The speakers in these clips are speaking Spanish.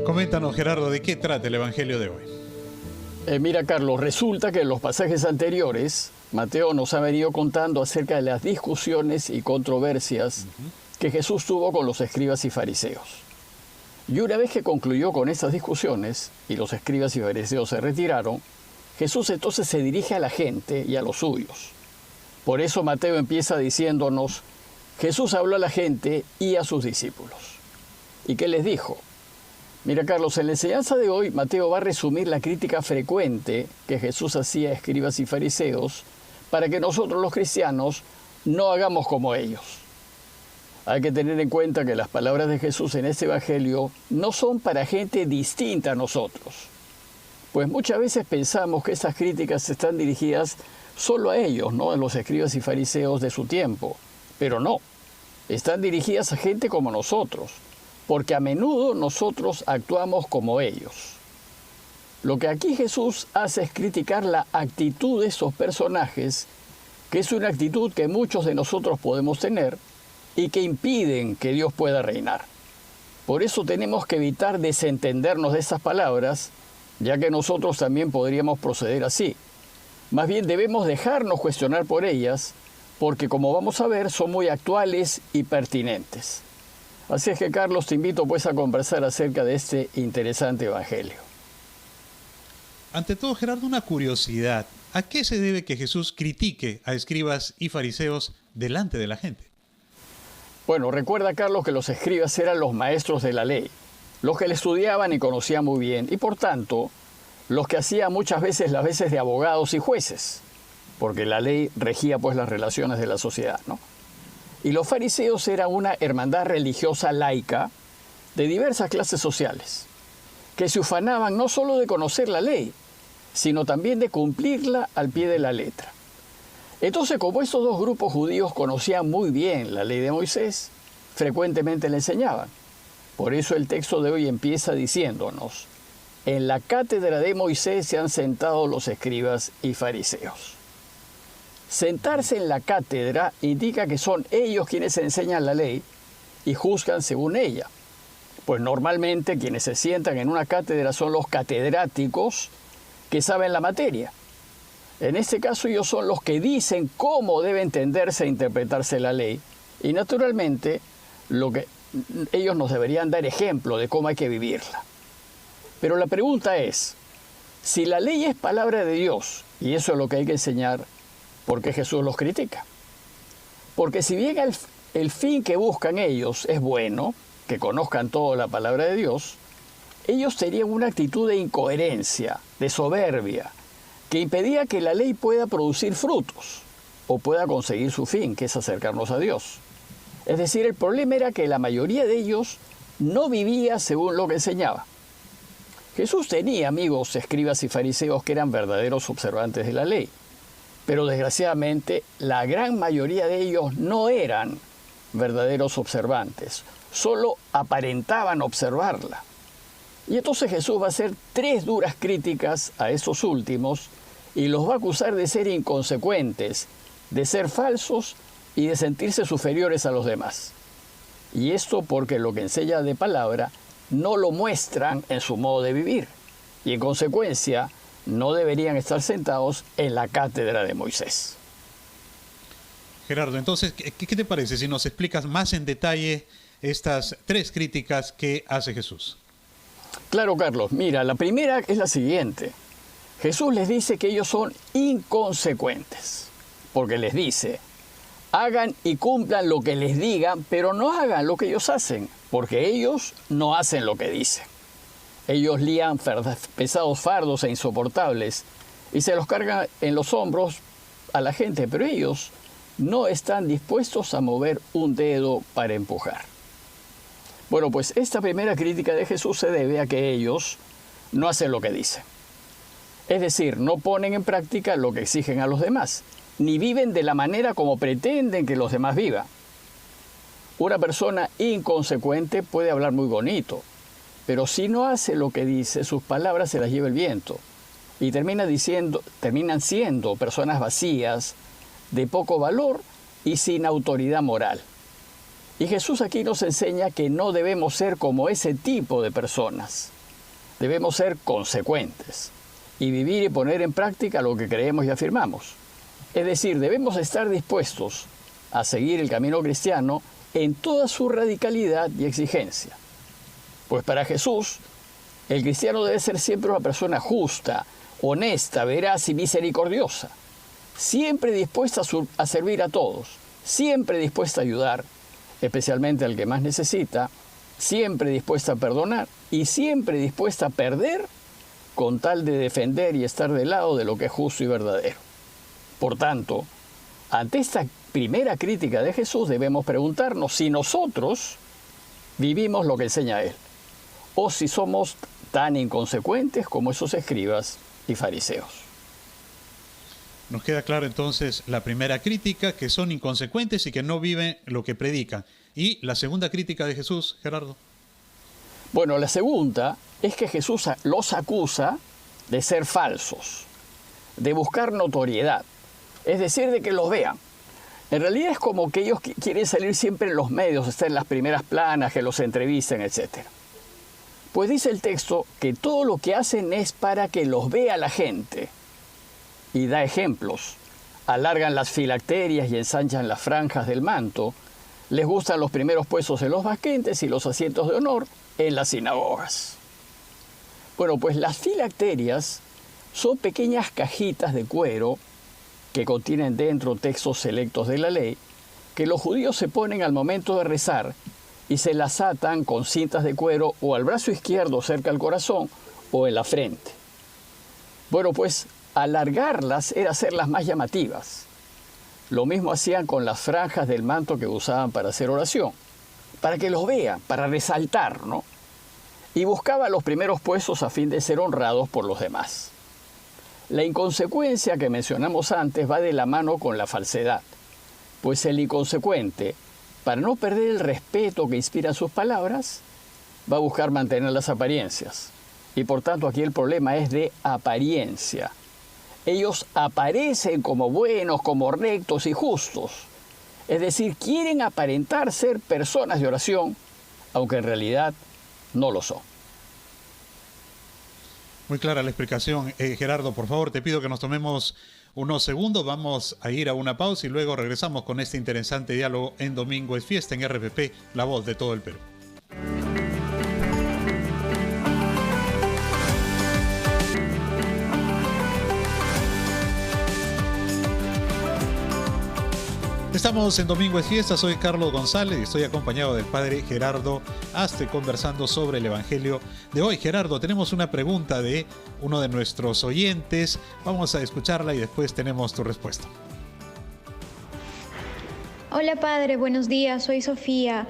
Coméntanos, Gerardo, ¿de qué trata el Evangelio de hoy? Mira, Carlos, resulta que en los pasajes anteriores, Mateo nos ha venido contando acerca de las discusiones y controversias que Jesús tuvo con los escribas y fariseos. Y una vez que concluyó con esas discusiones y los escribas y fariseos se retiraron, Jesús entonces se dirige a la gente y a los suyos. Por eso Mateo empieza diciéndonos, Jesús habló a la gente y a sus discípulos. ¿Y qué les dijo? Mira, Carlos, en la enseñanza de hoy, Mateo va a resumir la crítica frecuente que Jesús hacía a escribas y fariseos para que nosotros los cristianos no hagamos como ellos. Hay que tener en cuenta que las palabras de Jesús en este Evangelio no son para gente distinta a nosotros. Pues muchas veces pensamos que esas críticas están dirigidas solo a ellos, ¿no? A los escribas y fariseos de su tiempo. Pero no, están dirigidas a gente como nosotros, porque a menudo nosotros actuamos como ellos. Lo que aquí Jesús hace es criticar la actitud de esos personajes, que es una actitud que muchos de nosotros podemos tener y que impiden que Dios pueda reinar. Por eso tenemos que evitar desentendernos de esas palabras, ya que nosotros también podríamos proceder así. Más bien debemos dejarnos cuestionar por ellas, porque como vamos a ver, son muy actuales y pertinentes. Así es que, Carlos, te invito pues a conversar acerca de este interesante evangelio. Ante todo, Gerardo, una curiosidad. ¿A qué se debe que Jesús critique a escribas y fariseos delante de la gente? Bueno, recuerda, Carlos, que los escribas eran los maestros de la ley, los que le estudiaban y conocían muy bien, y por tanto, los que hacían muchas veces las veces de abogados y jueces, porque la ley regía pues las relaciones de la sociedad, ¿no? Y los fariseos eran una hermandad religiosa laica de diversas clases sociales, que se ufanaban no solo de conocer la ley, sino también de cumplirla al pie de la letra. Entonces, como estos dos grupos judíos conocían muy bien la ley de Moisés, frecuentemente la enseñaban. Por eso el texto de hoy empieza diciéndonos, en la cátedra de Moisés se han sentado los escribas y fariseos. Sentarse en la cátedra indica que son ellos quienes enseñan la ley y juzgan según ella. Pues normalmente quienes se sientan en una cátedra son los catedráticos que saben la materia. En este caso ellos son los que dicen cómo debe entenderse e interpretarse la ley. Y naturalmente ellos nos deberían dar ejemplo de cómo hay que vivirla. Pero la pregunta es, si la ley es palabra de Dios, y eso es lo que hay que enseñar, ¿por qué Jesús los critica? Porque si bien el fin que buscan ellos es bueno, que conozcan toda la palabra de Dios, ellos tenían una actitud de incoherencia, de soberbia, que impedía que la ley pueda producir frutos o pueda conseguir su fin, que es acercarnos a Dios. Es decir, el problema era que la mayoría de ellos no vivía según lo que enseñaba. Jesús tenía amigos, escribas y fariseos que eran verdaderos observantes de la ley. Pero desgraciadamente la gran mayoría de ellos no eran verdaderos observantes, solo aparentaban observarla. Y entonces Jesús va a hacer 3 duras críticas a esos últimos y los va a acusar de ser inconsecuentes, de ser falsos y de sentirse superiores a los demás. Y esto porque lo que enseña de palabra no lo muestran en su modo de vivir y en consecuencia no deberían estar sentados en la cátedra de Moisés. Gerardo, entonces, ¿qué te parece si nos explicas más en detalle estas 3 críticas que hace Jesús? Claro, Carlos. Mira, la primera es la siguiente. Jesús les dice que ellos son inconsecuentes, porque les dice, hagan y cumplan lo que les digan, pero no hagan lo que ellos hacen, porque ellos no hacen lo que dicen. Ellos lían pesados fardos e insoportables y se los cargan en los hombros a la gente, pero ellos no están dispuestos a mover un dedo para empujar. Bueno, pues esta primera crítica de Jesús se debe a que ellos no hacen lo que dicen. Es decir, no ponen en práctica lo que exigen a los demás, ni viven de la manera como pretenden que los demás vivan. Una persona inconsecuente puede hablar muy bonito, pero si no hace lo que dice, sus palabras se las lleva el viento y terminan siendo personas vacías, de poco valor y sin autoridad moral. Y Jesús aquí nos enseña que no debemos ser como ese tipo de personas. Debemos ser consecuentes y vivir y poner en práctica lo que creemos y afirmamos. Es decir, debemos estar dispuestos a seguir el camino cristiano en toda su radicalidad y exigencia. Pues para Jesús, el cristiano debe ser siempre una persona justa, honesta, veraz y misericordiosa, siempre dispuesta a servir a todos, siempre dispuesta a ayudar, especialmente al que más necesita, siempre dispuesta a perdonar y siempre dispuesta a perder con tal de defender y estar del lado de lo que es justo y verdadero. Por tanto, ante esta primera crítica de Jesús debemos preguntarnos si nosotros vivimos lo que enseña Él, o si somos tan inconsecuentes como esos escribas y fariseos. Nos queda claro entonces la primera crítica, que son inconsecuentes y que no viven lo que predican. ¿Y la segunda crítica de Jesús, Gerardo? Bueno, la segunda es que Jesús los acusa de ser falsos, de buscar notoriedad, es decir, de que los vean. En realidad es como que ellos quieren salir siempre en los medios, estar en las primeras planas, que los entrevisten, etc. Pues dice el texto que todo lo que hacen es para que los vea la gente. Y da ejemplos. Alargan las filacterias y ensanchan las franjas del manto. Les gustan los primeros puestos en los banquetes y los asientos de honor en las sinagogas. Bueno, pues las filacterias son pequeñas cajitas de cuero que contienen dentro textos selectos de la ley, que los judíos se ponen al momento de rezar y se las atan con cintas de cuero o al brazo izquierdo cerca al corazón o en la frente. Bueno, pues alargarlas era hacerlas más llamativas. Lo mismo hacían con las franjas del manto que usaban para hacer oración, para que los vean, para resaltar, ¿no? Y buscaba los primeros puestos a fin de ser honrados por los demás. La inconsecuencia que mencionamos antes va de la mano con la falsedad, pues el inconsecuente, para no perder el respeto que inspiran sus palabras, va a buscar mantener las apariencias. Y por tanto aquí el problema es de apariencia. Ellos aparecen como buenos, como rectos y justos. Es decir, quieren aparentar ser personas de oración, aunque en realidad no lo son. Muy clara la explicación. Gerardo, por favor, te pido que nos tomemos unos segundos. Vamos a ir a una pausa y luego regresamos con este interesante diálogo en Domingo es Fiesta en RPP, la voz de todo el Perú. Estamos en Domingo es Fiesta, soy Carlos González y estoy acompañado del padre Gerardo Aste conversando sobre el Evangelio de hoy. Gerardo, tenemos una pregunta de uno de nuestros oyentes, vamos a escucharla y después tenemos tu respuesta. Hola padre, buenos días, soy Sofía.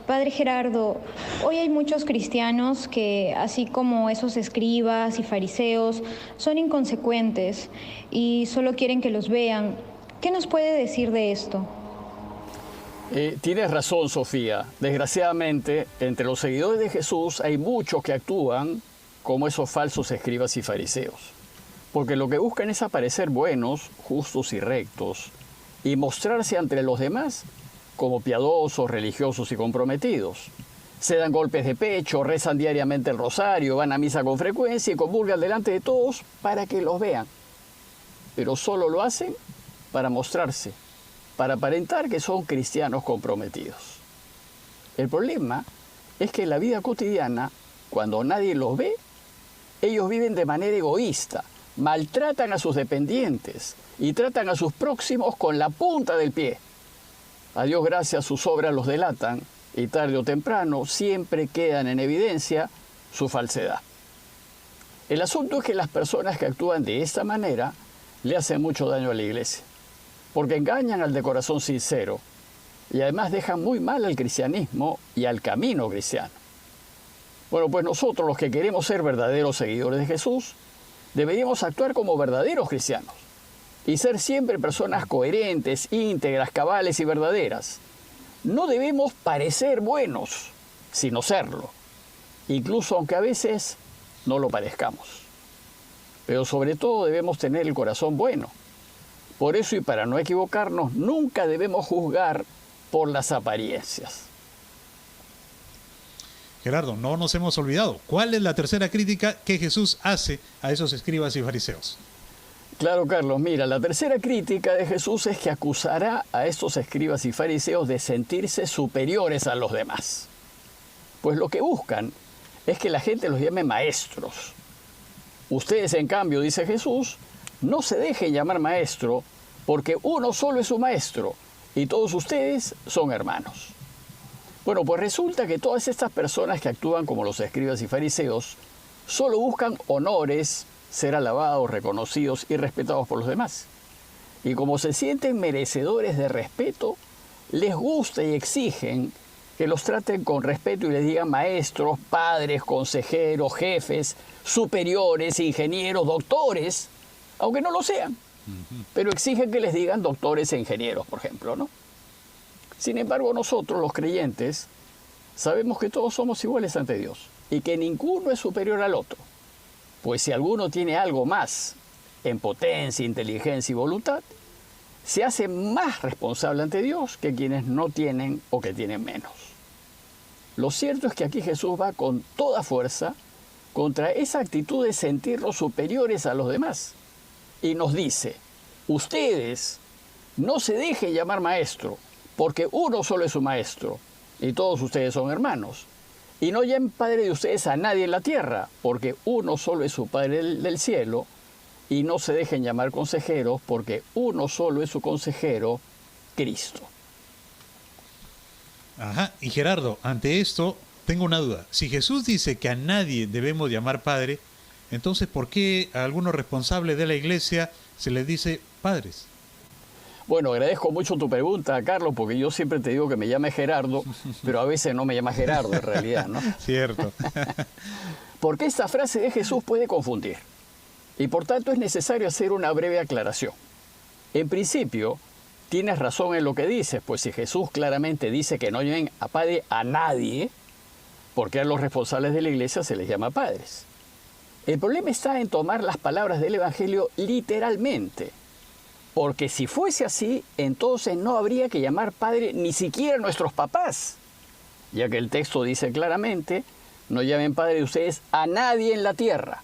Padre Gerardo, hoy hay muchos cristianos que, así como esos escribas y fariseos, son inconsecuentes y solo quieren que los vean. ¿Qué nos puede decir de esto? Tienes razón, Sofía. Desgraciadamente, entre los seguidores de Jesús hay muchos que actúan como esos falsos escribas y fariseos. Porque lo que buscan es aparecer buenos, justos y rectos, y mostrarse ante los demás como piadosos, religiosos y comprometidos. Se dan golpes de pecho, rezan diariamente el rosario, van a misa con frecuencia y comulgan delante de todos para que los vean. Pero solo lo hacen para mostrarse, para aparentar que son cristianos comprometidos. El problema es que en la vida cotidiana, cuando nadie los ve, ellos viven de manera egoísta, maltratan a sus dependientes y tratan a sus próximos con la punta del pie. A Dios gracias, sus obras los delatan y tarde o temprano siempre quedan en evidencia su falsedad. El asunto es que las personas que actúan de esta manera le hacen mucho daño a la iglesia, porque engañan al de corazón sincero y además dejan muy mal al cristianismo y al camino cristiano. Bueno, pues nosotros los que queremos ser verdaderos seguidores de Jesús, deberíamos actuar como verdaderos cristianos y ser siempre personas coherentes, íntegras, cabales y verdaderas. No debemos parecer buenos, sino serlo, incluso aunque a veces no lo parezcamos. Pero sobre todo debemos tener el corazón bueno. Por eso y para no equivocarnos, nunca debemos juzgar por las apariencias. Gerardo, no nos hemos olvidado. ¿Cuál es la tercera crítica que Jesús hace a esos escribas y fariseos? Claro, Carlos, mira, la tercera crítica de Jesús es que acusará a estos escribas y fariseos de sentirse superiores a los demás. Pues lo que buscan es que la gente los llame maestros. Ustedes, en cambio, dice Jesús, no se dejen llamar maestro, porque uno solo es su maestro, y todos ustedes son hermanos. Bueno, pues resulta que todas estas personas que actúan como los escribas y fariseos solo buscan honores, ser alabados, reconocidos y respetados por los demás. Y como se sienten merecedores de respeto, les gusta y exigen que los traten con respeto y les digan maestros, padres, consejeros, jefes, superiores, ingenieros, doctores, aunque no lo sean. Pero exigen que les digan doctores e ingenieros, por ejemplo, ¿no? Sin embargo, nosotros, los creyentes, sabemos que todos somos iguales ante Dios y que ninguno es superior al otro. Pues si alguno tiene algo más en potencia, inteligencia y voluntad, se hace más responsable ante Dios que quienes no tienen o que tienen menos. Lo cierto es que aquí Jesús va con toda fuerza contra esa actitud de sentirnos superiores a los demás. Y nos dice, ustedes no se dejen llamar maestro, porque uno solo es su maestro, y todos ustedes son hermanos. Y no llamen padre de ustedes a nadie en la tierra, porque uno solo es su Padre del cielo, y no se dejen llamar consejeros, porque uno solo es su consejero, Cristo. Ajá, y Gerardo, ante esto tengo una duda. Si Jesús dice que a nadie debemos llamar padre, entonces ¿por qué a algunos responsables de la iglesia se les dice padres? Bueno, agradezco mucho tu pregunta, Carlos, porque yo siempre te digo que me llame Gerardo, pero a veces no me llama Gerardo en realidad, ¿no? Cierto. Porque esta frase de Jesús puede confundir, y por tanto es necesario hacer una breve aclaración. En principio, tienes razón en lo que dices, pues si Jesús claramente dice que no llamen a padre a nadie, ¿por qué a los responsables de la iglesia se les llama padres? El problema está en tomar las palabras del Evangelio literalmente. Porque si fuese así, entonces no habría que llamar padre ni siquiera a nuestros papás, ya que el texto dice claramente, no llamen padre de ustedes a nadie en la tierra.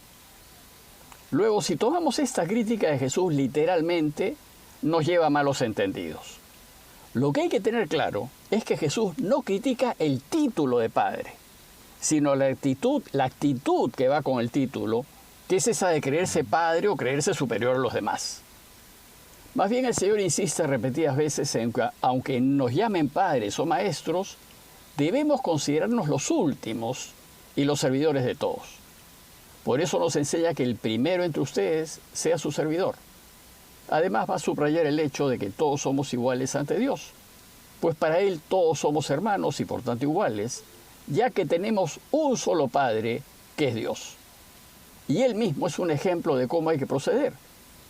Luego, si tomamos esta crítica de Jesús literalmente, nos lleva a malos entendidos. Lo que hay que tener claro es que Jesús no critica el título de padre, sino la actitud que va con el título, que es esa de creerse padre o creerse superior a los demás. Más bien el Señor insiste repetidas veces en que, aunque nos llamen padres o maestros, debemos considerarnos los últimos y los servidores de todos. Por eso nos enseña que el primero entre ustedes sea su servidor. Además va a subrayar el hecho de que todos somos iguales ante Dios, pues para Él todos somos hermanos y por tanto iguales, ya que tenemos un solo Padre, que es Dios. Y Él mismo es un ejemplo de cómo hay que proceder,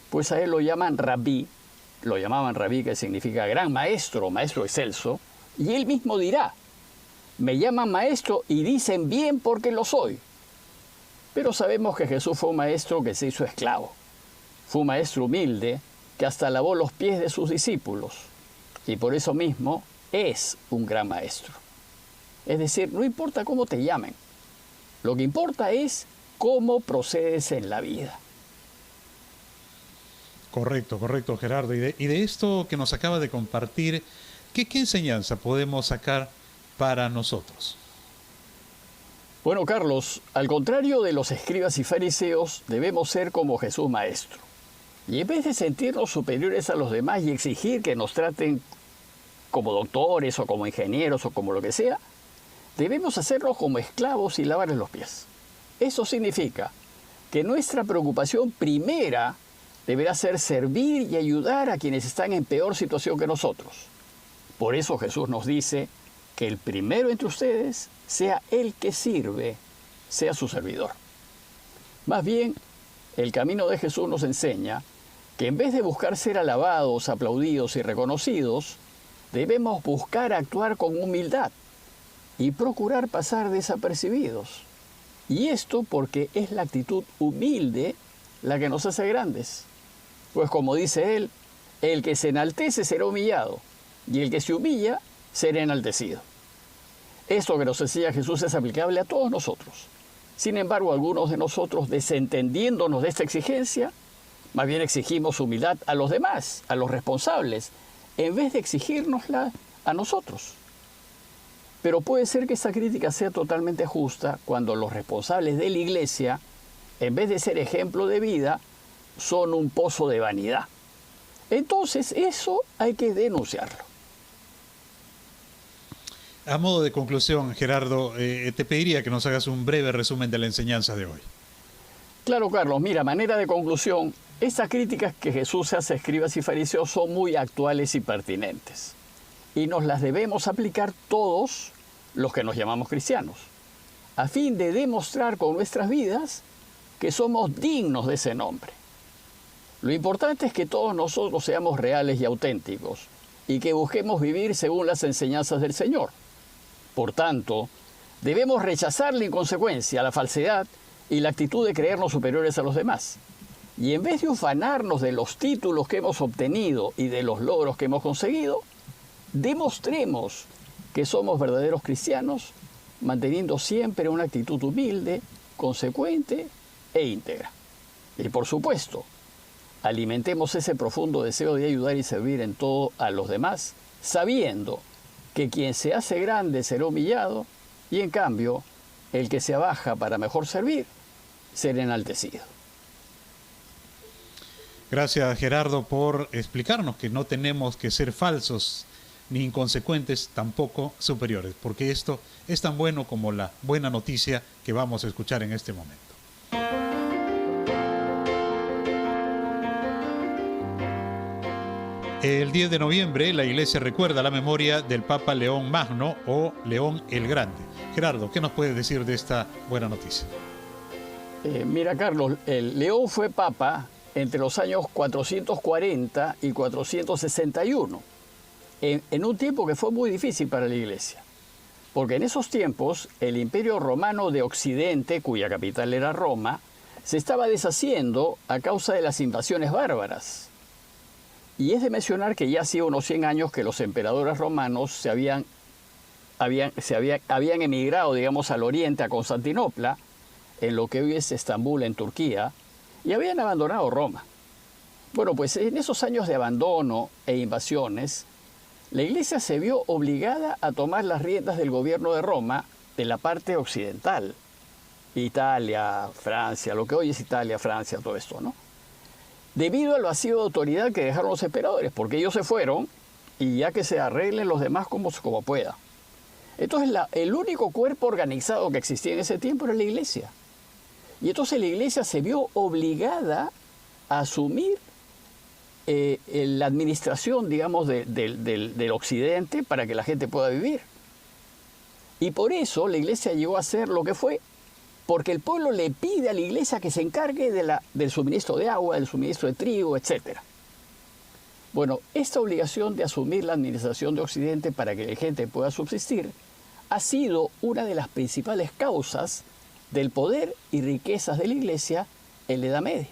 pues a Él lo llamaban rabí, que significa gran maestro, maestro excelso, y Él mismo dirá, me llaman maestro y dicen bien porque lo soy. Pero sabemos que Jesús fue un maestro que se hizo esclavo, fue un maestro humilde que hasta lavó los pies de sus discípulos, y por eso mismo es un gran maestro. Es decir, no importa cómo te llamen, lo que importa es cómo procedes en la vida. Correcto, Gerardo. Y de esto que nos acaba de compartir, ¿qué enseñanza podemos sacar para nosotros? Bueno, Carlos, al contrario de los escribas y fariseos, debemos ser como Jesús Maestro. Y en vez de sentirnos superiores a los demás y exigir que nos traten como doctores o como ingenieros o como lo que sea, debemos hacerlo como esclavos y lavarles los pies. Eso significa que nuestra preocupación primera deberá ser servir y ayudar a quienes están en peor situación que nosotros. Por eso Jesús nos dice que el primero entre ustedes sea el que sirve, sea su servidor. Más bien, el camino de Jesús nos enseña que en vez de buscar ser alabados, aplaudidos y reconocidos, debemos buscar actuar con humildad y procurar pasar desapercibidos. Y esto porque es la actitud humilde la que nos hace grandes. Pues como dice él, el que se enaltece será humillado, y el que se humilla será enaltecido. Esto que nos enseña Jesús es aplicable a todos nosotros. Sin embargo, algunos de nosotros, desentendiéndonos de esta exigencia, más bien exigimos humildad a los demás, a los responsables, en vez de exigírnosla a nosotros. Pero puede ser que esa crítica sea totalmente justa cuando los responsables de la iglesia, en vez de ser ejemplo de vida, son un pozo de vanidad. Entonces, eso hay que denunciarlo. A modo de conclusión, Gerardo, te pediría que nos hagas un breve resumen de la enseñanza de hoy. Claro, Carlos. Mira, manera de conclusión, estas críticas que Jesús hace a escribas y fariseos son muy actuales y pertinentes. Y nos las debemos aplicar todos los que nos llamamos cristianos, a fin de demostrar con nuestras vidas que somos dignos de ese nombre. Lo importante es que todos nosotros seamos reales y auténticos y que busquemos vivir según las enseñanzas del Señor. Por tanto, debemos rechazar la inconsecuencia, la falsedad y la actitud de creernos superiores a los demás. Y en vez de ufanarnos de los títulos que hemos obtenido y de los logros que hemos conseguido, demostremos que somos verdaderos cristianos, manteniendo siempre una actitud humilde, consecuente e íntegra. Y por supuesto, alimentemos ese profundo deseo de ayudar y servir en todo a los demás, sabiendo que quien se hace grande será humillado y en cambio el que se abaja para mejor servir será enaltecido. Gracias, Gerardo, por explicarnos que no tenemos que ser falsos ni inconsecuentes, tampoco superiores, porque esto es tan bueno como la buena noticia que vamos a escuchar en este momento. El 10 de noviembre la Iglesia recuerda la memoria del Papa León Magno o León el Grande. Gerardo, ¿qué nos puedes decir de esta buena noticia? Mira, Carlos, el León fue Papa entre los años 440 y 461, en un tiempo que fue muy difícil para la Iglesia, porque en esos tiempos el Imperio Romano de Occidente, cuya capital era Roma, se estaba deshaciendo a causa de las invasiones bárbaras. Y es de mencionar que ya hacía unos 100 años que los emperadores romanos habían emigrado, digamos, al oriente, a Constantinopla, en lo que hoy es Estambul, en Turquía, y habían abandonado Roma. Bueno, pues en esos años de abandono e invasiones, la Iglesia se vio obligada a tomar las riendas del gobierno de Roma de la parte occidental. Italia, Francia, lo que hoy es Italia, Francia, todo esto, ¿no? Debido al vacío de autoridad que dejaron los emperadores, porque ellos se fueron y ya que se arreglen los demás como pueda. Entonces el único cuerpo organizado que existía en ese tiempo era la Iglesia. Y entonces la Iglesia se vio obligada a asumir la administración, digamos, del Occidente para que la gente pueda vivir. Y por eso la Iglesia llegó a ser lo que fue, porque el pueblo le pide a la Iglesia que se encargue del suministro de agua, del suministro de trigo, etc. Bueno, esta obligación de asumir la administración de Occidente para que la gente pueda subsistir ha sido una de las principales causas del poder y riquezas de la Iglesia en la Edad Media.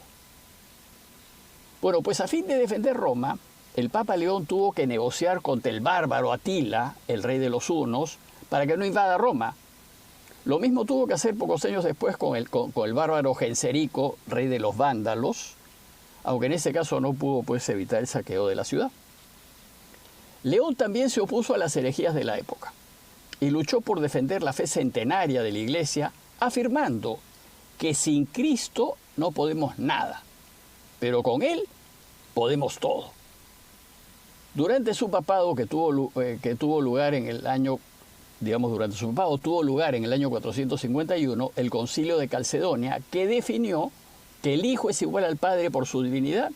Bueno, pues a fin de defender Roma, el Papa León tuvo que negociar contra el bárbaro Atila, el rey de los hunos, para que no invada Roma. Lo mismo tuvo que hacer pocos años después con el bárbaro Genserico, rey de los vándalos, aunque en ese caso no pudo pues evitar el saqueo de la ciudad. León también se opuso a las herejías de la época y luchó por defender la fe centenaria de la Iglesia, afirmando que sin Cristo no podemos nada, pero con Él podemos todo. Durante su papado, que tuvo lugar en el año, durante su papado tuvo lugar en el año 451, el Concilio de Calcedonia, que definió que el Hijo es igual al Padre por su divinidad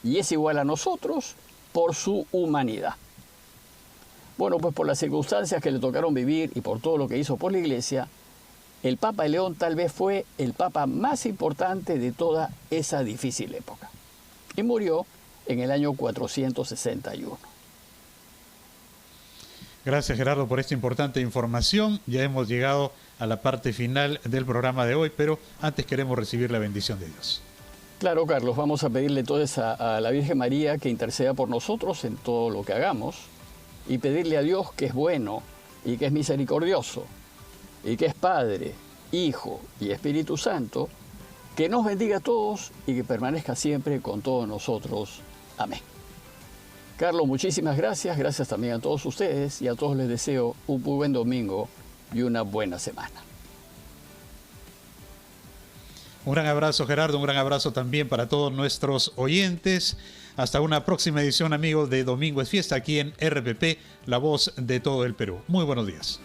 y es igual a nosotros por su humanidad. Bueno, pues por las circunstancias que le tocaron vivir y por todo lo que hizo por la Iglesia, el Papa León tal vez fue el Papa más importante de toda esa difícil época. Y murió en el año 461. Gracias, Gerardo, por esta importante información. Ya hemos llegado a la parte final del programa de hoy, pero antes queremos recibir la bendición de Dios. Claro, Carlos, vamos a pedirle entonces a la Virgen María que interceda por nosotros en todo lo que hagamos y pedirle a Dios, que es bueno y que es misericordioso, y que es Padre, Hijo y Espíritu Santo, que nos bendiga a todos y que permanezca siempre con todos nosotros. Amén. Carlos, muchísimas gracias. Gracias también a todos ustedes y a todos les deseo un muy buen domingo y una buena semana. Un gran abrazo, Gerardo, un gran abrazo también para todos nuestros oyentes. Hasta una próxima edición, amigos, de Domingo es Fiesta aquí en RPP, la voz de todo el Perú. Muy buenos días.